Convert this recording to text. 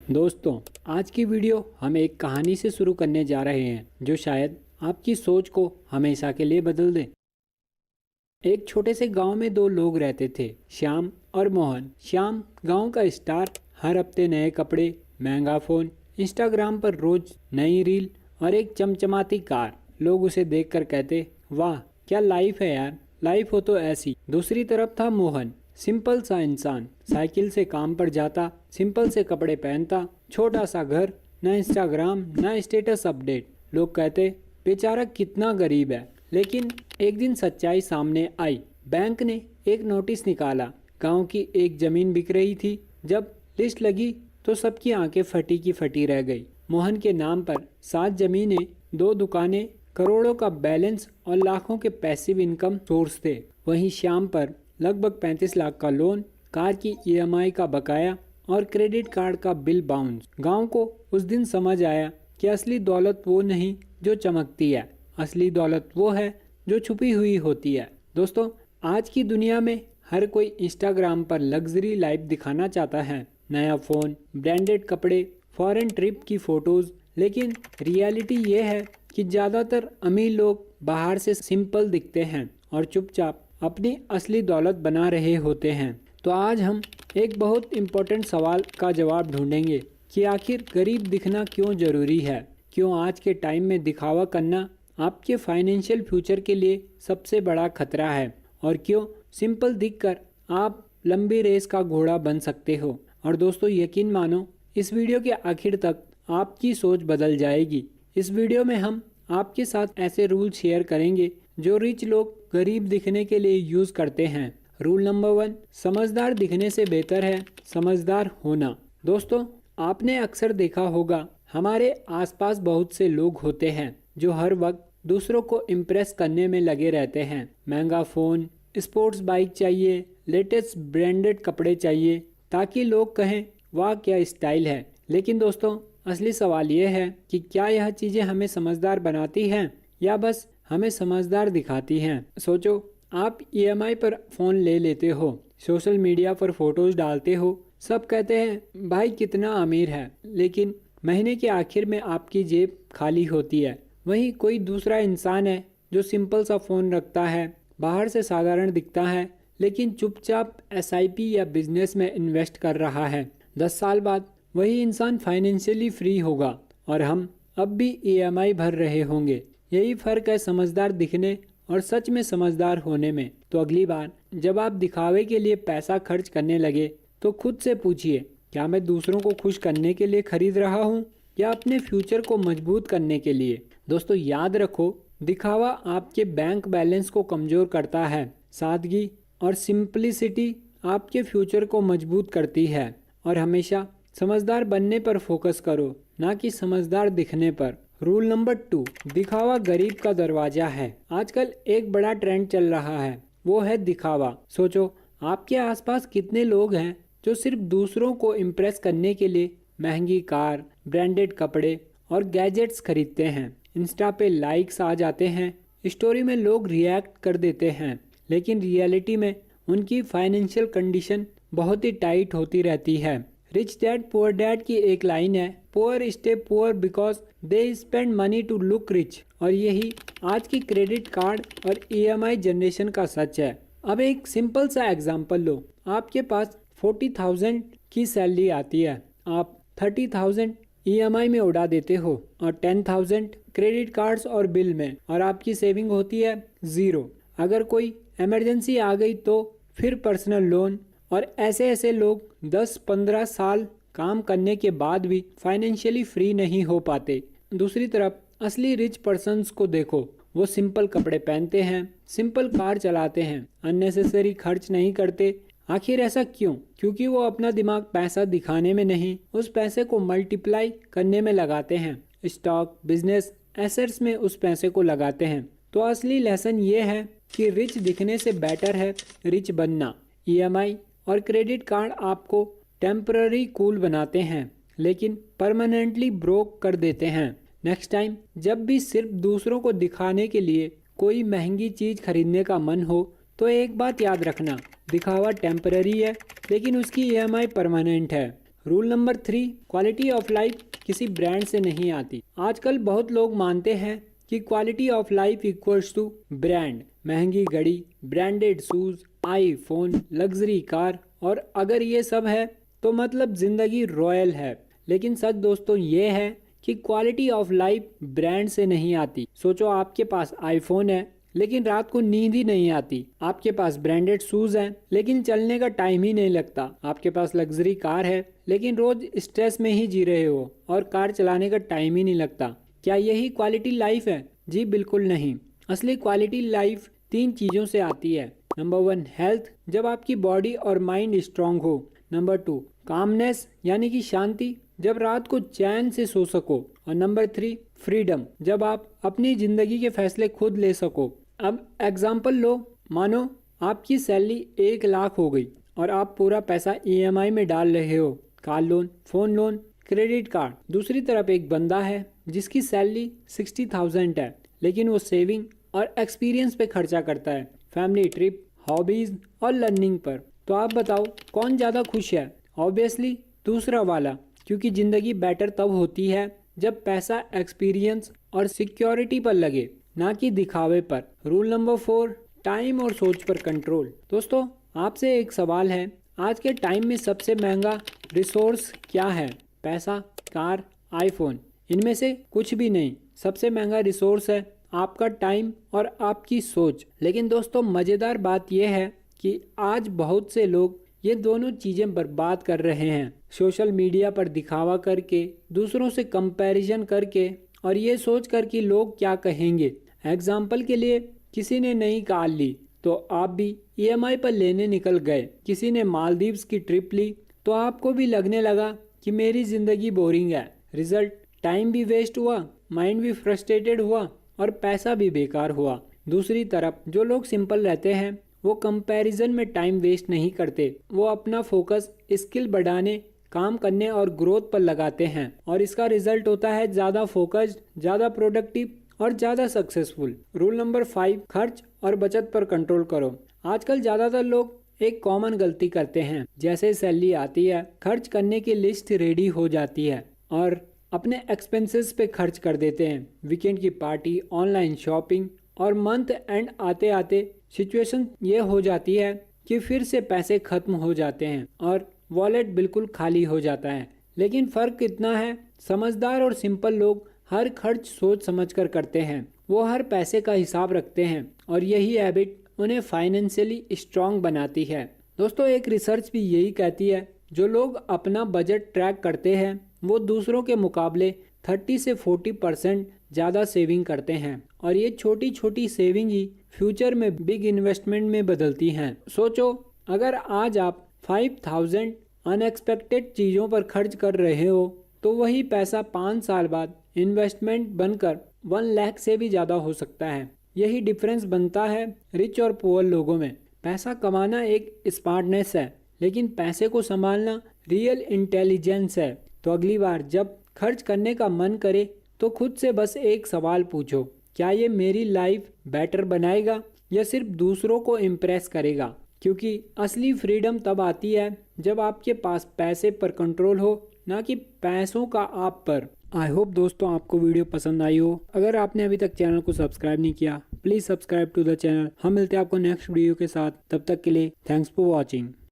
दोस्तों, आज की वीडियो हम एक कहानी से शुरू करने जा रहे हैं जो शायद आपकी सोच को हमेशा के लिए बदल दे। एक छोटे से गांव में दो लोग रहते थे, श्याम और मोहन। श्याम गांव का स्टार, हर हफ्ते नए कपड़े, महंगा फोन, इंस्टाग्राम पर रोज नई रील और एक चमचमाती कार। लोग उसे देखकर कहते, वाह क्या लाइफ है यार, लाइफ हो तो ऐसी। दूसरी तरफ था मोहन, सिंपल सा इंसान, साइकिल से काम पर जाता, सिंपल से कपड़े पहनता, छोटा सा घर, ना इंस्टाग्राम ना स्टेटस अपडेट। लोग कहते बेचारा कितना गरीब है। लेकिन एक दिन सच्चाई सामने आई। बैंक ने एक नोटिस निकाला, गांव की एक जमीन बिक रही थी। जब लिस्ट लगी तो सबकी आंखें फटी की फटी रह गई। मोहन के नाम पर 7 जमीनें, 2 दुकानें, करोड़ों का बैलेंस और लाखों के पैसिव इनकम सोर्स थे। वहीं श्याम पर लगभग 35 लाख का लोन, कार की ईएमआई का बकाया और क्रेडिट कार्ड का बिल बाउंस। गांव को उस दिन समझ आया कि असली दौलत वो नहीं जो चमकती है, असली दौलत वो है जो छुपी हुई होती है। दोस्तों, आज की दुनिया में हर कोई इंस्टाग्राम पर लग्जरी लाइफ दिखाना चाहता है, नया फोन, ब्रांडेड कपड़े, फॉरेन ट्रिप की फोटोज। लेकिन रियलिटी ये है कि ज़्यादातर अमीर लोग बाहर से सिंपल दिखते हैं और चुपचाप अपनी असली दौलत बना रहे होते हैं। तो आज हम एक बहुत इम्पोर्टेंट सवाल का जवाब ढूंढेंगे कि आखिर गरीब दिखना क्यों ज़रूरी है, क्यों आज के टाइम में दिखावा करना आपके फाइनेंशियल फ्यूचर के लिए सबसे बड़ा खतरा है, और क्यों सिंपल दिखकर आप लंबी रेस का घोड़ा बन सकते हो। और दोस्तों, यकीन मानो, इस वीडियो के आखिर तक आपकी सोच बदल जाएगी। इस वीडियो में हम आपके साथ ऐसे रूल शेयर करेंगे जो रिच लोग गरीब दिखने के लिए यूज करते हैं। रूल नंबर 1, समझदार दिखने से बेहतर है समझदार होना। दोस्तों, आपने अक्सर देखा होगा, हमारे आसपास बहुत से लोग होते हैं जो हर वक्त दूसरों को इम्प्रेस करने में लगे रहते हैं। महंगा फोन, स्पोर्ट्स बाइक चाहिए, लेटेस्ट ब्रांडेड कपड़े चाहिए, ताकि लोग कहें वाह क्या स्टाइल है। लेकिन दोस्तों, असली सवाल ये है कि क्या यह चीजें हमें समझदार बनाती हैं या बस हमें समझदार दिखाती हैं। सोचो, आप ईएमआई पर फोन ले लेते हो, सोशल मीडिया पर फोटोज डालते हो, सब कहते हैं भाई कितना अमीर है, लेकिन महीने के आखिर में आपकी जेब खाली होती है। वहीं कोई दूसरा इंसान है जो सिंपल सा फोन रखता है, बाहर से साधारण दिखता है, लेकिन चुपचाप एसआईपी या बिजनेस में इन्वेस्ट कर रहा है। 10 साल बाद वही इंसान फाइनेंशियली फ्री होगा और हम अब भी ईएमआई भर रहे होंगे। यही फर्क है समझदार दिखने और सच में समझदार होने में। तो अगली बार जब आप दिखावे के लिए पैसा खर्च करने लगे तो खुद से पूछिए, क्या मैं दूसरों को खुश करने के लिए खरीद रहा हूँ या अपने फ्यूचर को मजबूत करने के लिए। दोस्तों, याद रखो, दिखावा आपके बैंक बैलेंस को कमजोर करता है, सादगी और सिंपलिसिटी आपके फ्यूचर को मजबूत करती है। और हमेशा समझदार बनने पर फोकस करो, ना कि समझदार दिखने पर। रूल नंबर 2, दिखावा गरीब का दरवाजा है। आजकल एक बड़ा ट्रेंड चल रहा है, वो है दिखावा। सोचो, आपके आसपास कितने लोग हैं जो सिर्फ दूसरों को इम्प्रेस करने के लिए महंगी कार, ब्रांडेड कपड़े और गैजेट्स खरीदते हैं। इंस्टा पे लाइक्स आ जाते हैं, स्टोरी में लोग रिएक्ट कर देते हैं, लेकिन रियलिटी में उनकी फाइनेंशियल कंडीशन बहुत ही टाइट होती रहती है। रिच डैड पुअर डैड की एक लाइन है, poor stay poor because they spend money to look rich. और यही आज की क्रेडिट कार्ड और ईएमआई जनरेशन का सच है। अब एक सिंपल सा एग्जांपल लो, आपके पास 40,000 की सैलरी आती है, आप 30,000 ईएमआई में उड़ा देते हो और 10,000 क्रेडिट कार्ड्स और बिल में, और आपकी सेविंग होती है 0। अगर कोई इमरजेंसी आ गई तो फिर पर्सनल लोन। और ऐसे लोग 10-15 साल काम करने के बाद भी फाइनेंशियली फ्री नहीं हो पाते। दूसरी तरफ असली रिच पर्सन्स को देखो, वो सिंपल कपड़े पहनते हैं, सिंपल कार चलाते हैं, अननेसेसरी खर्च नहीं करते। आखिर ऐसा क्यों? क्योंकि वो अपना दिमाग पैसा दिखाने में नहीं, उस पैसे को मल्टीप्लाई करने में लगाते हैं, स्टॉक, बिजनेस, एसेट्स में उस पैसे को लगाते हैं। तो असली लेसन ये है कि रिच दिखने से बेटर है रिच बनना। ईएमआई और क्रेडिट कार्ड आपको टेम्पररी कूल बनाते हैं, लेकिन परमानेंटली ब्रोक कर देते हैं। नेक्स्ट टाइम जब भी सिर्फ दूसरों को दिखाने के लिए कोई महंगी चीज खरीदने का मन हो, तो एक बात याद रखना, दिखावा टेम्पररी है लेकिन उसकी ईएमआई परमानेंट है। Rule number 3, quality of life किसी ब्रांड से नहीं आती। आजकल बहुत लोग मानते हैं कि quality of life equals to brand, महंगी घड़ी, branded shoes, iPhone, luxury car, और अगर ये सब है तो मतलब जिंदगी रॉयल है। लेकिन सच दोस्तों ये है कि क्वालिटी ऑफ लाइफ ब्रांड से नहीं आती। सोचो आपके पास आईफोन है लेकिन रात को नींद ही नहीं आती, आपके पास ब्रांडेड शूज हैं लेकिन चलने का टाइम ही नहीं लगता, आपके पास लग्जरी कार है लेकिन रोज स्ट्रेस में ही जी रहे हो और कार चलाने का टाइम ही नहीं लगता। क्या यही क्वालिटी लाइफ है? जी बिल्कुल नहीं। असली क्वालिटी लाइफ 3 चीजों से आती है। नंबर 1, हेल्थ, जब आपकी बॉडी और माइंड स्ट्रांग हो। नंबर 2, कामनेस यानी कि शांति, जब रात को चैन से सो सको। और नंबर 3, फ्रीडम, जब आप अपनी जिंदगी के फैसले खुद ले सको। अब एग्जाम्पल लो, मानो आपकी सैलरी 1 लाख हो गई और आप पूरा पैसा EMI में डाल रहे हो, car loan, phone loan, credit card. दूसरी तरफ एक बंदा है जिसकी सैलरी 60,000 है लेकिन वो सेविंग और एक्सपीरियंस पे खर्चा करता है, फैमिली ट्रिप, हॉबीज और लर्निंग पर। तो आप बताओ कौन ज़्यादा खुश है? ऑब्वियसली दूसरा वाला, क्योंकि ज़िंदगी बेटर तब होती है जब पैसा एक्सपीरियंस और सिक्योरिटी पर लगे, ना कि दिखावे पर। रूल नंबर 4, टाइम और सोच पर कंट्रोल। दोस्तों आपसे एक सवाल है, आज के टाइम में सबसे महंगा रिसोर्स क्या है? पैसा, कार, आईफोन? इनमें से कुछ भी नहीं। सबसे महंगा रिसोर्स है आपका टाइम और आपकी सोच। लेकिन दोस्तों मज़ेदार बात यह है कि आज बहुत से लोग ये दोनों चीज़ें बर्बाद कर रहे हैं, सोशल मीडिया पर दिखावा करके, दूसरों से कंपैरिजन करके, और ये सोच कर कि लोग क्या कहेंगे। एग्जाम्पल के लिए, किसी ने नई कार ली तो आप भी EMI पर लेने निकल गए, किसी ने मालदीव्स की ट्रिप ली तो आपको भी लगने लगा कि मेरी ज़िंदगी बोरिंग है। रिजल्ट, टाइम भी वेस्ट हुआ, माइंड भी फ्रस्ट्रेटेड हुआ और पैसा भी बेकार हुआ। दूसरी तरफ जो लोग सिंपल रहते हैं वो कंपैरिजन में टाइम वेस्ट नहीं करते, वो अपना फोकस स्किल बढ़ाने, काम करने और ग्रोथ पर लगाते हैं और इसका रिजल्ट होता है ज़्यादा फोकस्ड, ज़्यादा प्रोडक्टिव और ज़्यादा सक्सेसफुल। रूल नंबर 5, खर्च और बचत पर कंट्रोल करो। आजकल ज़्यादातर लोग एक कॉमन गलती करते हैं, जैसे सैलरी आती है खर्च करने की लिस्ट रेडी हो जाती है और अपने एक्सपेंसेस पे खर्च कर देते हैं। वीकेंड की पार्टी, ऑनलाइन शॉपिंग, और मंथ एंड आते आते सिचुएशन ये हो जाती है कि फिर से पैसे खत्म हो जाते हैं और वॉलेट बिल्कुल खाली हो जाता है। लेकिन फ़र्क इतना है, समझदार और सिंपल लोग हर खर्च सोच समझ कर करते हैं, वो हर पैसे का हिसाब रखते हैं और यही हैबिट उन्हें फाइनेंशियली स्ट्रांग बनाती है। दोस्तों एक रिसर्च भी यही कहती है, जो लोग अपना बजट ट्रैक करते हैं वो दूसरों के मुकाबले 30 से 40% ज़्यादा सेविंग करते हैं और ये छोटी छोटी सेविंग ही फ्यूचर में बिग इन्वेस्टमेंट में बदलती हैं। सोचो अगर आज आप 5,000 अनएक्सपेक्टेड चीज़ों पर खर्च कर रहे हो तो वही पैसा 5 साल बाद इन्वेस्टमेंट बनकर 1 लाख से भी ज़्यादा हो सकता है। यही डिफरेंस बनता है रिच और पुअर लोगों में। पैसा कमाना एक स्मार्टनेस है लेकिन पैसे को संभालना रियल इंटेलिजेंस है। तो अगली बार जब खर्च करने का मन करे तो खुद से बस एक सवाल पूछो, क्या ये मेरी लाइफ बेटर बनाएगा या सिर्फ दूसरों को इम्प्रेस करेगा? क्योंकि असली फ्रीडम तब आती है जब आपके पास पैसे पर कंट्रोल हो, ना कि पैसों का आप पर। आई होप दोस्तों आपको वीडियो पसंद आई हो। अगर आपने अभी तक चैनल को सब्सक्राइब नहीं किया, please subscribe to the channel. हम मिलते हैं आपको नेक्स्ट वीडियो के साथ, तब तक के लिए थैंक्स फॉर वॉचिंग।